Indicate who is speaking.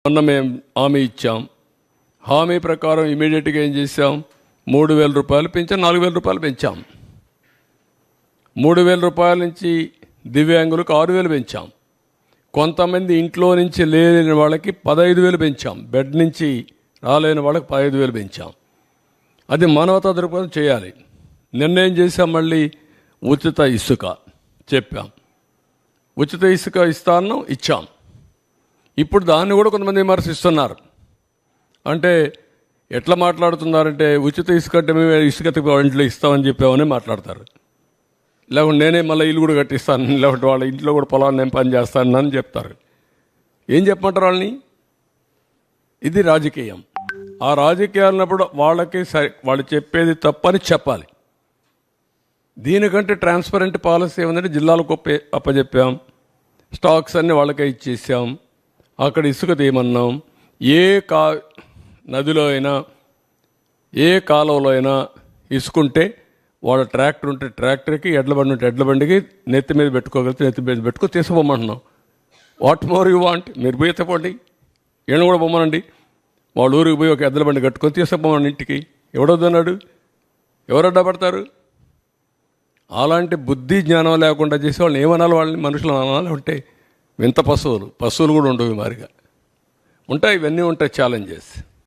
Speaker 1: మొన్న మేము హామీ ఇచ్చాం. హామీ ప్రకారం ఇమీడియట్గా ఏం చేసాం, 3,000 రూపాయలు పెంచాం, 4,000 రూపాయలు పెంచాం. 3,000 రూపాయల నుంచి దివ్యాంగులకు 6,000 పెంచాం. కొంతమంది ఇంట్లో నుంచి లేని వాళ్ళకి 15,000 పెంచాం. బెడ్ నుంచి రాలేని వాళ్ళకి 15,000 పెంచాం. అది మానవతా దృక్పథం చేయాలి. నిర్ణయం చేసాం. మళ్ళీ ఉచిత ఇసుక చెప్పాం. ఉచిత ఇసుక ఇస్తాను ఇచ్చాం. ఇప్పుడు దాన్ని కూడా కొంతమంది విమర్శిస్తున్నారు. అంటే ఎట్లా మాట్లాడుతున్నారంటే, ఉచిత ఇసుక అంటే మేము ఇసుక ఇంట్లో ఇస్తామని చెప్పామని మాట్లాడతారు. లేకుంటే నేనే మళ్ళీ ఇల్లు కూడా కట్టిస్తాను, లేకుంటే వాళ్ళ ఇంట్లో కూడా పొలాన్ని నేను పని చేస్తాను అని చెప్తారు. ఏం చెప్పమంటారు వాళ్ళని? ఇది రాజకీయం. ఆ రాజకీయాలన్నప్పుడు వాళ్ళకి వాళ్ళు చెప్పేది తప్పని చెప్పాలి. దీనికంటే ట్రాన్స్పరెంట్ పాలసీ ఏముందంటే, జిల్లాలకు అప్పచెప్పాం, స్టాక్స్ అన్నీ వాళ్ళకే ఇచ్చేసాం. అక్కడ ఇసుక తీయమన్నాం. ఏ నదిలో అయినా ఏ కాలువలో అయినా ఇసుకుంటే వాళ్ళ ట్రాక్టర్ ఉంటే ట్రాక్టర్కి, ఎడ్ల బండి ఉంటే ఎడ్ల బండికి నెత్తి మీద పెట్టుకోగలిగితే నెత్తి మీద పెట్టుకో తీసుకుపోమంటున్నాం. What more you want? మీరు పోయి ఎత్తపోండి, ఈయన కూడా పొమ్మనండి. వాళ్ళ ఊరికి పోయి ఒక ఎడ్ల బండి కట్టుకొని తీసుకుపోమని ఇంటికి. ఎవడొద్దన్నాడు? ఎవరు అడ్డపడతారు? అలాంటి బుద్ధి జ్ఞానం లేకుండా చేసి వాళ్ళని ఏమనాలి? వాళ్ళని మనుషులు అనాలి? ఉంటే వింత పశువులు కూడా ఉండవు మారిగా ఉంటాయి. ఇవన్నీ ఉంటాయి ఛాలెంజెస్.